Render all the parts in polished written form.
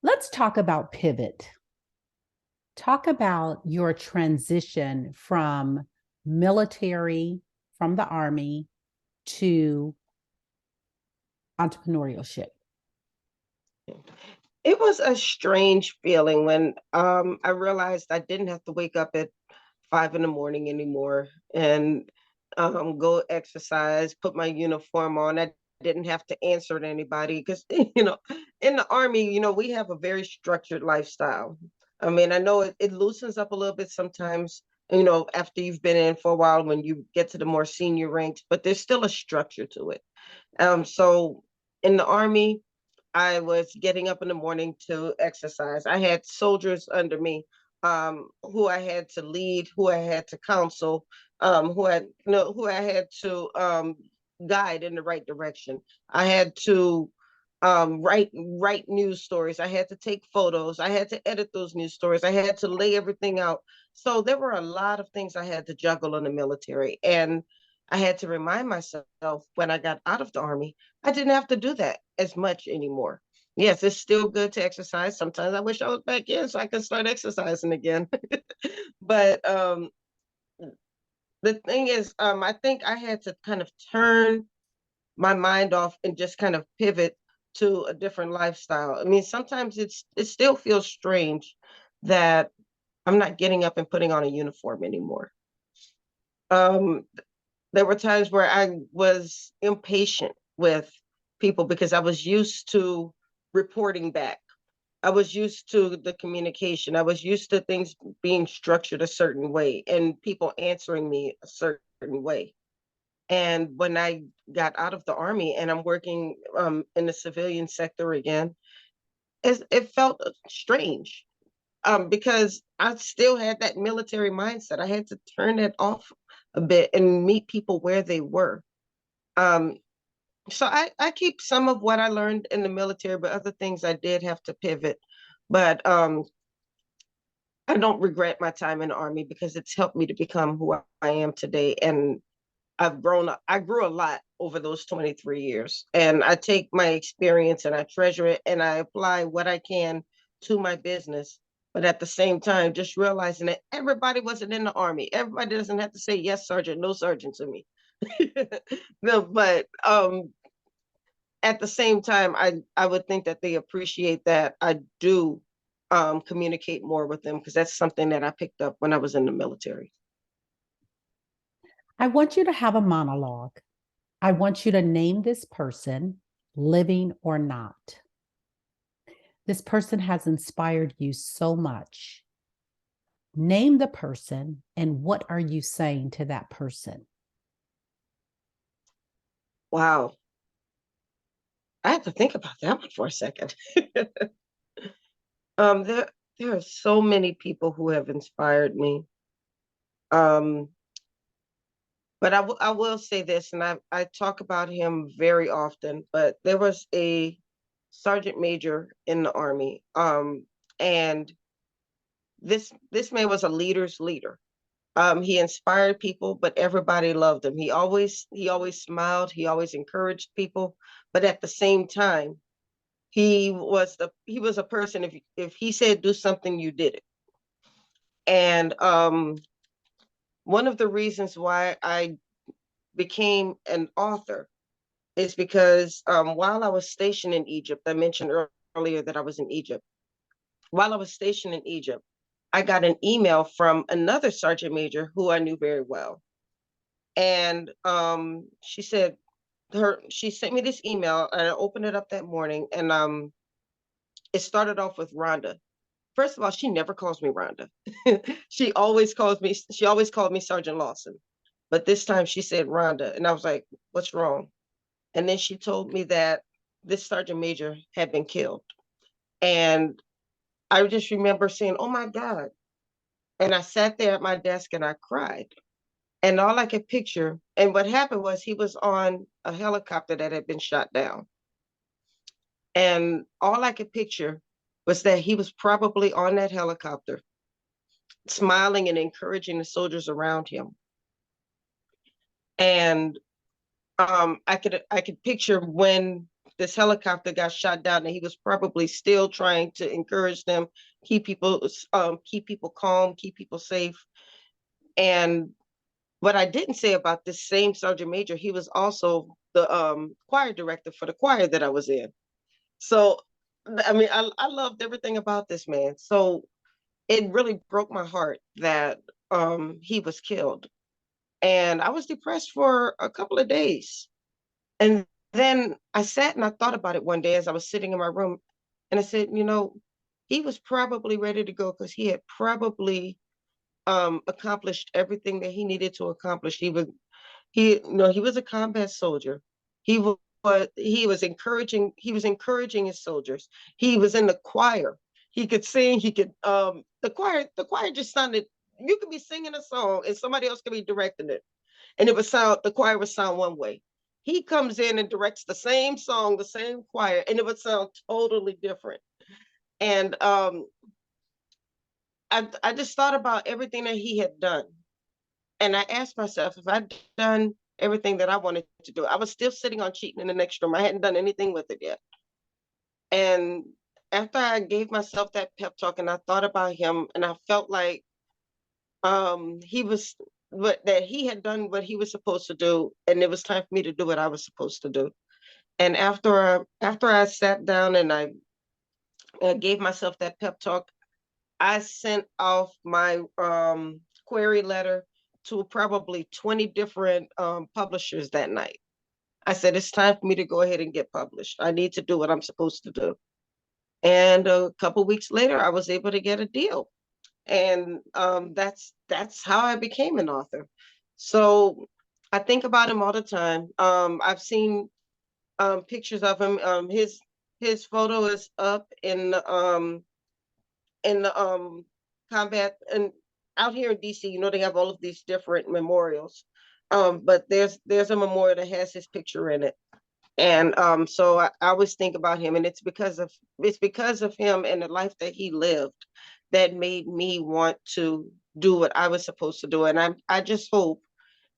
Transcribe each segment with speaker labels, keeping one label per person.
Speaker 1: Let's talk about pivot. Talk about your transition from military, from the Army to entrepreneurship.
Speaker 2: It was a strange feeling when I realized I didn't have to wake up at 5 in the morning anymore and go exercise, put my uniform on. I didn't have to answer to anybody because, in the Army, we have a very structured lifestyle. I mean, I know it loosens up a little bit sometimes, after you've been in for a while when you get to the more senior ranks, but there's still a structure to it. So in the Army, I was getting up in the morning to exercise. I had soldiers under me, who I had to lead, who I had to counsel, who I had to guide in the right direction. I had to write news stories. I had to take photos. I had to edit those news stories. I had to lay everything out. So there were a lot of things I had to juggle in the military, and I had to remind myself when I got out of the Army, I didn't have to do that as much anymore. Yes, it's still good to exercise. Sometimes I wish I was back in so I could start exercising again. But the thing is, I think I had to kind of turn my mind off and just kind of pivot to a different lifestyle. I mean, sometimes it still feels strange that I'm not getting up and putting on a uniform anymore. Um, there were times where I was impatient with people because I was used to reporting back. I was used to the communication. I was used to things being structured a certain way and people answering me a certain way. And when I got out of the Army and I'm working in the civilian sector again, it felt strange, because I still had that military mindset. I had to turn it off a bit and meet people where they were. Um, so I keep some of what I learned in the military, but other things I did have to pivot. But I don't regret my time in the Army because it's helped me to become who I am today. And I grew a lot over those 23 years. And I take my experience and I treasure it and I apply what I can to my business. But at the same time, just realizing that everybody wasn't in the Army. Everybody doesn't have to say yes, Sergeant, no, Sergeant to me. No, but at the same time, I would think that they appreciate that I do communicate more with them because that's something that I picked up when I was in the military.
Speaker 1: I want you to have a monologue. I want you to name this person, living or not. This person has inspired you so much. Name the person and what are you saying to that person?
Speaker 2: Wow. I have to think about that one for a second. There are so many people who have inspired me. Um, but I will say this, and I talk about him very often. But there was a sergeant major in the Army, and this man was a leader's leader. He inspired people, but everybody loved him. He always smiled. He always encouraged people, but at the same time, he was a person. If he said do something, you did it. And one of the reasons why I became an author is because while I was stationed in Egypt, I mentioned earlier that I was in Egypt. While I was stationed in Egypt, I got an email from another sergeant major who I knew very well. And she sent me this email and I opened it up that morning and it started off with Rhonda. First of all, she never calls me Rhonda. She always called me Sergeant Lawson. But this time she said Rhonda. And I was like, what's wrong? And then she told me that this sergeant major had been killed. And I just remember saying, oh my God. And I sat there at my desk and I cried. And all I could picture, and what happened was he was on a helicopter that had been shot down. And all I could picture was that he was probably on that helicopter, smiling and encouraging the soldiers around him. And I could picture when this helicopter got shot down, and he was probably still trying to encourage them, keep people calm, keep people safe. And what I didn't say about this same Sergeant Major, he was also the choir director for the choir that I was in. So, I mean, I loved everything about this man. So it really broke my heart that he was killed. And I was depressed for a couple of days. And then I sat and I thought about it one day as I was sitting in my room. And I said, he was probably ready to go because he had probably accomplished everything that he needed to accomplish. He was a combat soldier. He was he was encouraging his soldiers. He was in the choir. He could sing. He could the choir just sounded. You could be singing a song and somebody else could be directing it, and the choir would sound one way. He comes in and directs the same song, the same choir, and it would sound totally different. And I just thought about everything that he had done. And I asked myself if I'd done everything that I wanted to do. I was still sitting on cheating in the next room. I hadn't done anything with it yet. And after I gave myself that pep talk and I thought about him, and I felt like he was that he had done what he was supposed to do, and it was time for me to do what I was supposed to do. And after I sat down and I gave myself that pep talk, I sent off my query letter to probably 20 different publishers that night. I said, it's time for me to go ahead and get published. I need to do what I'm supposed to do. And a couple weeks later, I was able to get a deal. And that's how I became an author. So I think about him all the time. I've seen pictures of him. His photo is up in the combat, and out here in DC, they have all of these different memorials. But there's a memorial that has his picture in it. And so I always think about him, and it's because of him and the life that he lived that made me want to do what I was supposed to do. And I just hope,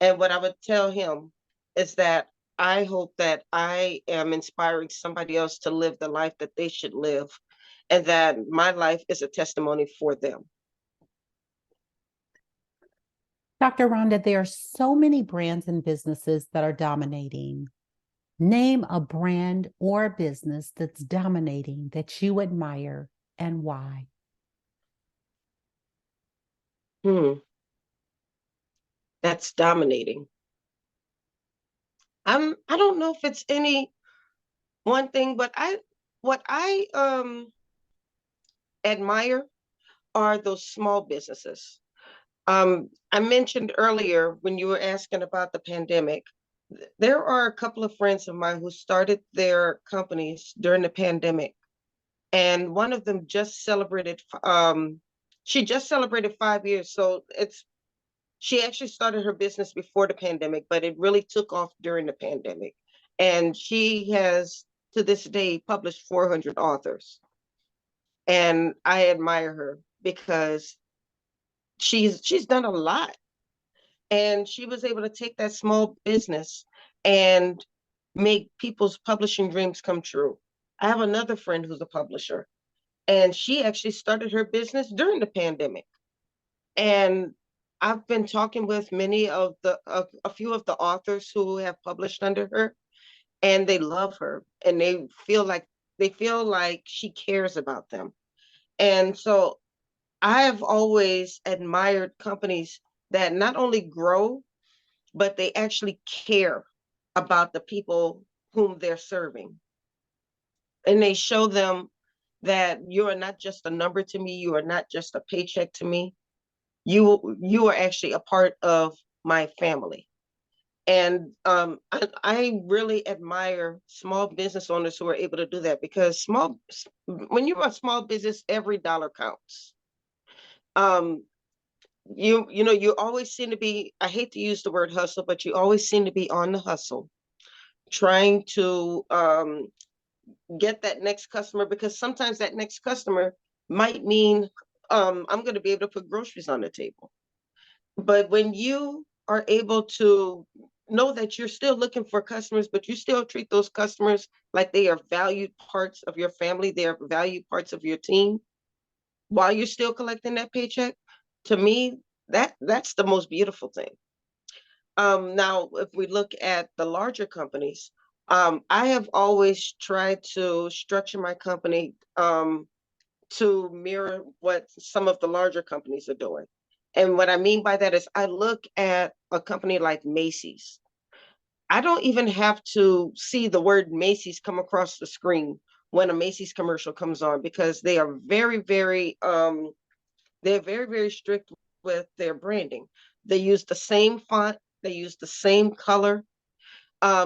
Speaker 2: and what I would tell him is that I hope that I am inspiring somebody else to live the life that they should live, and that my life is a testimony for them.
Speaker 1: Dr. Rhonda, there are so many brands and businesses that are dominating. Name a brand or a business that's dominating that you admire and why.
Speaker 2: That's dominating. I don't know if it's any one thing, but what I admire are those small businesses. I mentioned earlier when you were asking about the pandemic, there are a couple of friends of mine who started their companies during the pandemic, and one of them just celebrated. She just celebrated 5 years, so she actually started her business before the pandemic, but it really took off during the pandemic, and she has to this day published 400 authors, and I admire her because she's done a lot, and she was able to take that small business and make people's publishing dreams come true. I have another friend who's a publisher, and she actually started her business during the pandemic. And I've been talking with many of a few of the authors who have published under her, and they love her, and they feel like she cares about them. And so I have always admired companies that not only grow, but they actually care about the people whom they're serving. And they show them that you are not just a number to me, you are not just a paycheck to me. You are actually a part of my family. And I really admire small business owners who are able to do that, because when you're a small business, every dollar counts. Um, you always seem to be, I hate to use the word hustle, but you always seem to be on the hustle, trying to get that next customer, because sometimes that next customer might mean I'm going to be able to put groceries on the table. But when you are able to know that you're still looking for customers, but you still treat those customers like they are valued parts of your family, they are valued parts of your team while you're still collecting that paycheck. To me, that's the most beautiful thing. Now, if we look at the larger companies, I have always tried to structure my company to mirror what some of the larger companies are doing. And what I mean by that is I look at a company like Macy's. I don't even have to see the word Macy's come across the screen when a Macy's commercial comes on, because they are they're very, very strict with their branding. They use the same font, they use the same color.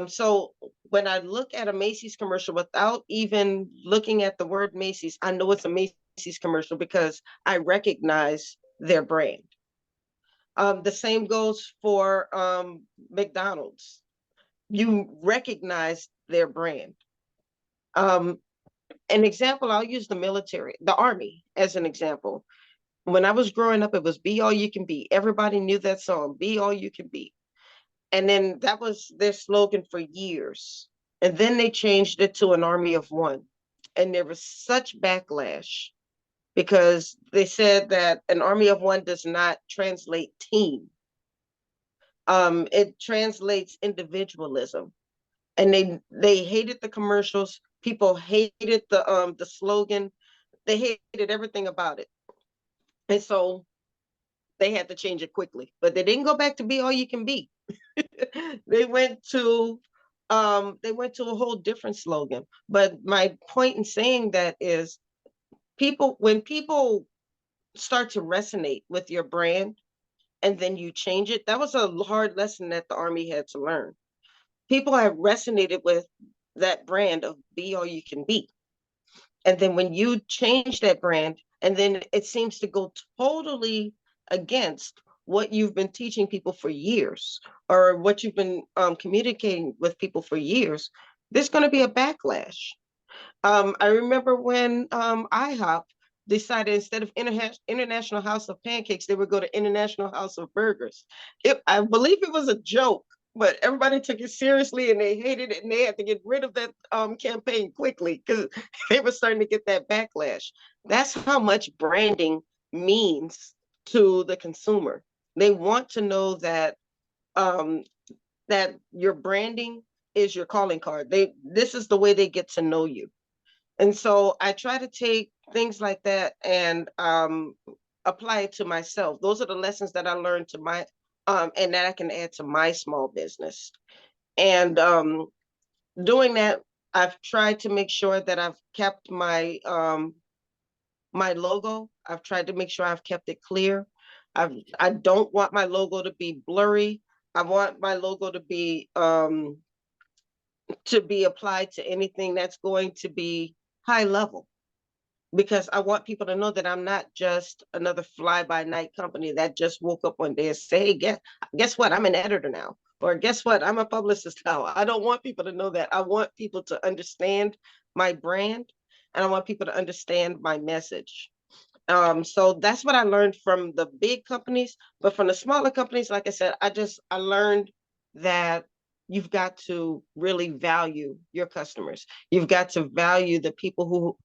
Speaker 2: So when I look at a Macy's commercial without even looking at the word Macy's, I know it's a Macy's commercial because I recognize their brand. The same goes for McDonald's. You recognize their brand. Um, an example, I'll use the military, the Army as an example. When I was growing up, it was Be All You Can Be. Everybody knew that song, Be All You Can Be. And then that was their slogan for years. And then they changed it to an army of one. And there was such backlash because they said that an army of one does not translate team. It translates individualism. And they hated the commercials. People hated the slogan. They hated everything about it. And so they had to change it quickly. But they didn't go back to Be All You Can Be. they went to they went to a whole different slogan. But my point in saying that is when people start to resonate with your brand and then you change it, that was a hard lesson that the Army had to learn. People have resonated with that brand of Be All You Can Be. And then when you change that brand, and then it seems to go totally against what you've been teaching people for years, or what you've been communicating with people for years, there's going to be a backlash. I remember when IHOP decided instead of International House of Pancakes, they would go to International House of Burgers. I believe it was a joke, but everybody took it seriously and they hated it, and they had to get rid of that campaign quickly because they were starting to get that backlash. That's how much branding means to the consumer. They want to know that um, that your branding is your calling card. This is the way they get to know you. And so I try to take things like that and apply it to myself. Those are the lessons that I learned and that I can add to my small business. And doing that, I've tried to make sure that I've kept my logo. I've tried to make sure I've kept it clear. I don't want my logo to be blurry. I want my logo to be applied to anything that's going to be high level, because I want people to know that I'm not just another fly by night company that just woke up one day and say, hey, guess what? I'm an editor now. Or guess what? I'm a publicist now. I don't want people to know that. I want people to understand my brand, and I want people to understand my message. So that's what I learned from the big companies. But from the smaller companies, like I said, I learned that you've got to really value your customers. You've got to value the people who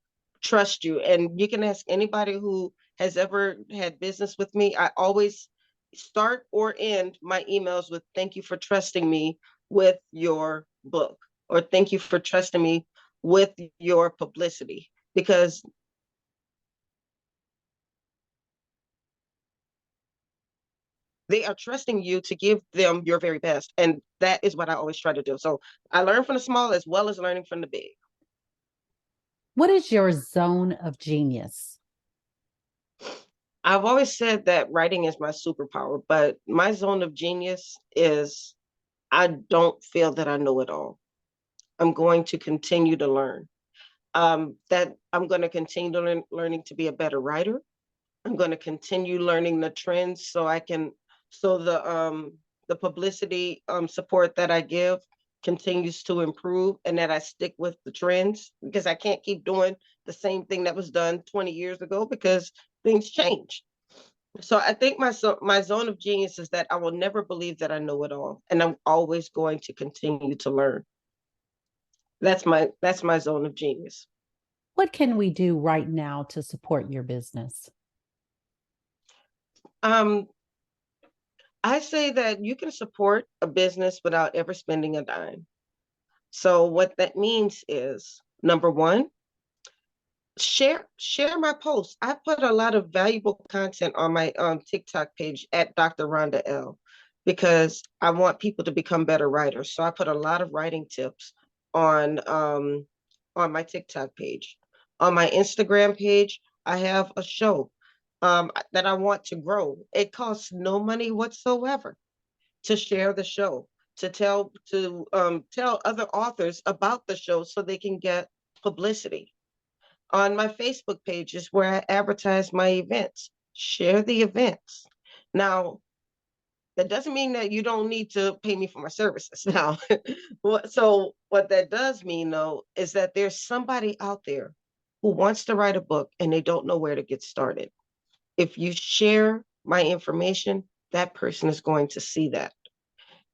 Speaker 2: trust you. And you can ask anybody who has ever had business with me. I always start or end my emails with thank you for trusting me with your book, or thank you for trusting me with your publicity, because they are trusting you to give them your very best. And that is what I always try to do. So I learn from the small as well as learning from the big.
Speaker 1: What is your zone of genius?
Speaker 2: I've always said that writing is my superpower, but my zone of genius is I don't feel that I know it all. I'm going to continue to learn. That I'm going to continue to learning to be a better writer. I'm going to continue learning the trends so the publicity support that I give continues to improve, and that I stick with the trends, because I can't keep doing the same thing that was done 20 years ago, because things change. So I think my zone of genius is that I will never believe that I know it all, and I'm always going to continue to learn. That's my zone of genius.
Speaker 1: What can we do right now to support your business?
Speaker 2: Um, I say that you can support a business without ever spending a dime. So what that means is, number one, share my posts. I put a lot of valuable content on my TikTok page at Dr. Rhonda L, because I want people to become better writers. So I put a lot of writing tips on on my TikTok page. On my Instagram page, I have a show that I want to grow. It costs no money whatsoever to share the show, to tell other authors about the show so they can get publicity. On my Facebook page is where I advertise my events. Share the events. Now, that doesn't mean that you don't need to pay me for my services. Now, what that does mean though is that there's somebody out there who wants to write a book and they don't know where to get started. If you share my information, that person is going to see that.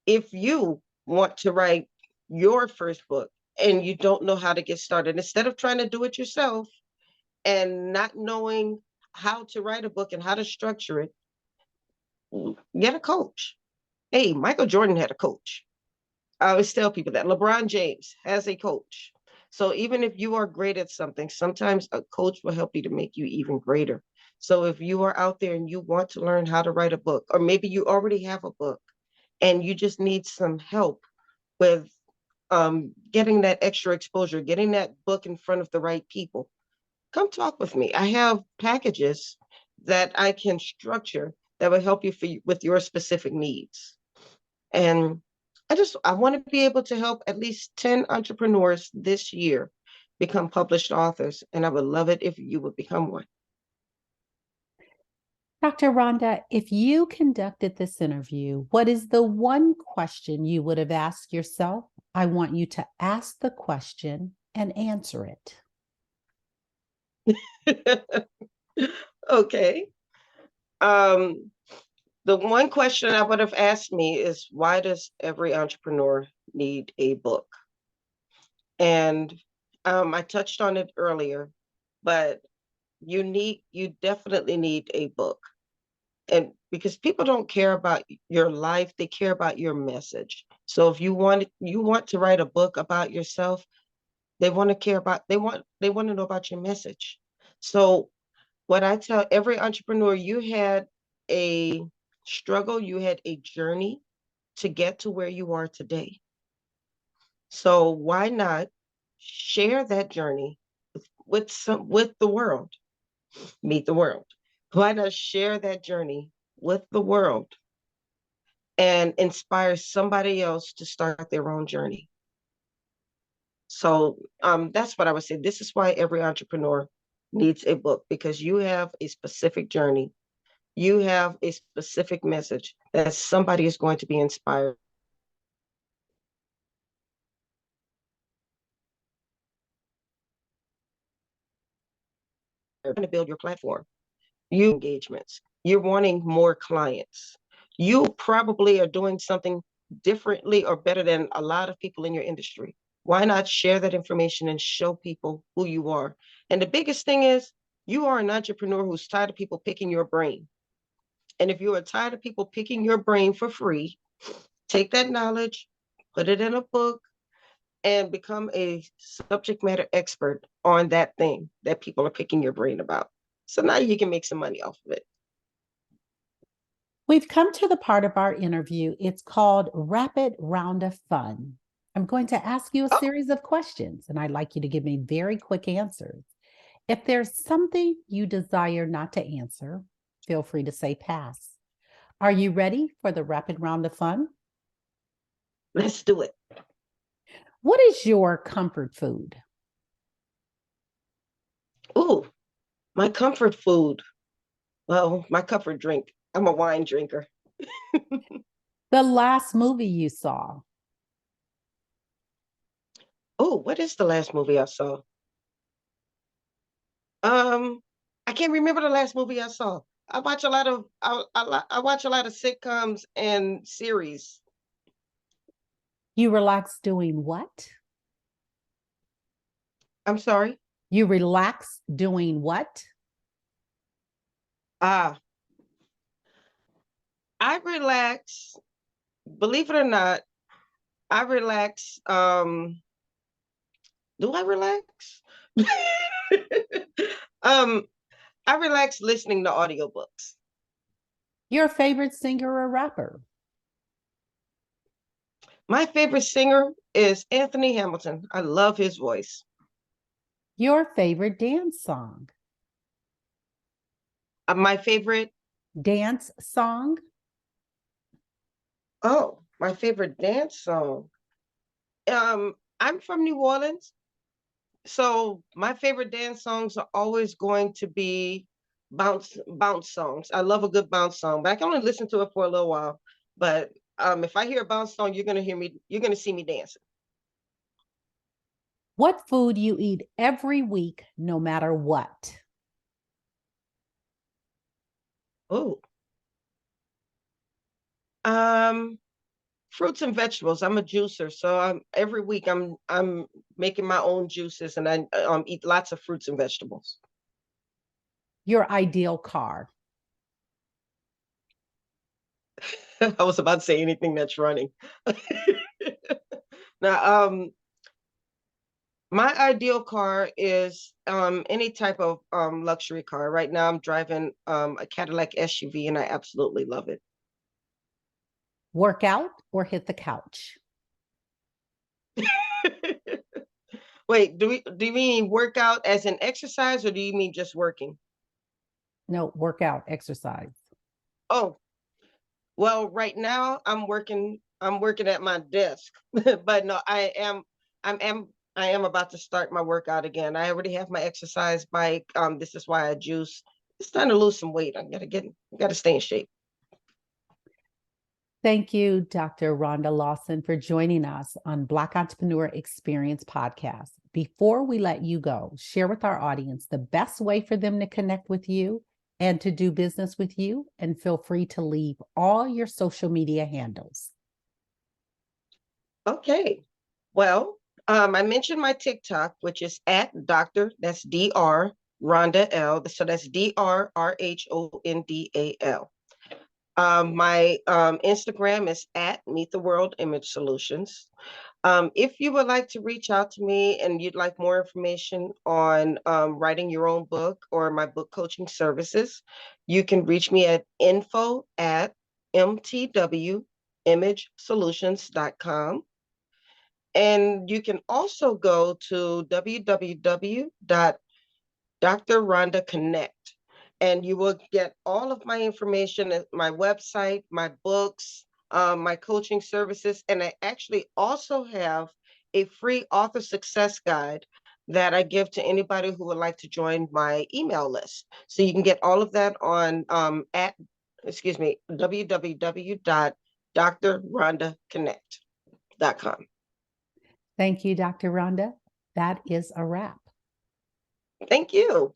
Speaker 2: If you want to write your first book and you don't know how to get started, instead of trying to do it yourself and not knowing how to write a book and how to structure it, get a coach. Hey, Michael Jordan had a coach. I always tell people that LeBron James has a coach. So even if you are great at something, sometimes a coach will help you to make you even greater. So if you are out there and you want to learn how to write a book, or maybe you already have a book and you just need some help with getting that extra exposure, getting that book in front of the right people, come talk with me. I have packages that I can structure that will help you with your specific needs. And I want to be able to help at least 10 entrepreneurs this year become published authors. And I would love it if you would become one.
Speaker 1: Dr. Rhonda, if you conducted this interview, what is the one question you would have asked yourself? I want you to ask the question and answer it.
Speaker 2: Okay. Um, the one question I would have asked me is, why does every entrepreneur need a book? And I touched on it earlier, but you definitely need a book. And because people don't care about your life, they care about your message. So if you want to write a book about yourself, they want to know about your message. So what I tell every entrepreneur, you had a struggle, you had a journey to get to where you are today. So why not share that journey with the world? Meet the world. Why not share that journey with the world and inspire somebody else to start their own journey? So that's what I would say. This is why every entrepreneur needs a book, because you have a specific journey. You have a specific message that somebody is going to be inspired to build your platform. You engagements. You're wanting more clients. You probably are doing something differently or better than a lot of people in your industry. Why not share that information and show people who you are? And the biggest thing is, you are an entrepreneur who's tired of people picking your brain. And if you are tired of people picking your brain for free, take that knowledge, put it in a book, and become a subject matter expert on that thing that people are picking your brain about. So now you can make some money off of it.
Speaker 1: We've come to the part of our interview. It's called Rapid Round of Fun. I'm going to ask you a
Speaker 2: Oh,
Speaker 1: series of questions, and I'd like you to give me very quick answers. If there's something you desire not to answer, feel free to say pass. Are you ready for the rapid round of fun?
Speaker 2: let's do it.
Speaker 1: What is your comfort food?
Speaker 2: Ooh, my comfort food. Well, my comfort drink. I'm a wine drinker.
Speaker 1: The last movie you saw?
Speaker 2: Oh, what is the last movie I saw? Um, I can't remember the last movie I saw. I watch a lot of I watch a lot of sitcoms and series.
Speaker 1: You relax doing what?
Speaker 2: I'm sorry.
Speaker 1: You relax doing what?
Speaker 2: Ah, I relax. Believe it or not, I relax. Do I relax? um, I relax listening to audiobooks.
Speaker 1: Your favorite singer or rapper?
Speaker 2: My favorite singer is Anthony Hamilton. I love his voice.
Speaker 1: Your favorite dance song?
Speaker 2: My favorite,
Speaker 1: Dance song?
Speaker 2: my favorite dance song. I'm from New Orleans, so my favorite dance songs are always going to be bounce songs. I love a good bounce song, but I can only listen to it for a little while. But if I hear a bounce song, you're gonna see me dancing.
Speaker 1: What food you eat every week, no matter what?
Speaker 2: Oh, um, fruits and vegetables. I'm a juicer, so every week I'm making my own juices, and I eat lots of fruits and vegetables.
Speaker 1: Your ideal car?
Speaker 2: I was about to say anything that's running. Now, my ideal car is any type of luxury car. Right now, I'm driving a Cadillac SUV, and I absolutely love it.
Speaker 1: Work out or hit the couch?
Speaker 2: Wait, do you mean workout as an exercise, or do you mean just working?
Speaker 1: No, work out, exercise.
Speaker 2: Oh, well, right now I'm working at my desk. But no, I am I am about to start my workout again. I already have my exercise bike. This is why I juice. It's time to lose some weight. I gotta stay in shape.
Speaker 1: Thank you, Dr. Rhonda Lawson, for joining us on Black Entrepreneur Experience podcast. Before we let you go, share with our audience the best way for them to connect with you and to do business with you, and feel free to leave all your social media handles.
Speaker 2: Okay. Well, I mentioned my TikTok, which is at Dr. That's Dr. Rhonda L. So that's DrRhondal. My Instagram is at Meet the World Image Solutions. If you would like to reach out to me and you'd like more information on writing your own book or my book coaching services, you can reach me at info@mtwimagesolutions.com. And you can also go to www.Dr. Rhonda Connect, and you will get all of my information at my website, my books, my coaching services, and I actually also have a free author success guide that I give to anybody who would like to join my email list. So you can get all of that on www.drrhondaconnect.com.
Speaker 1: Thank you, Dr. Rhonda. That is a wrap.
Speaker 2: Thank you.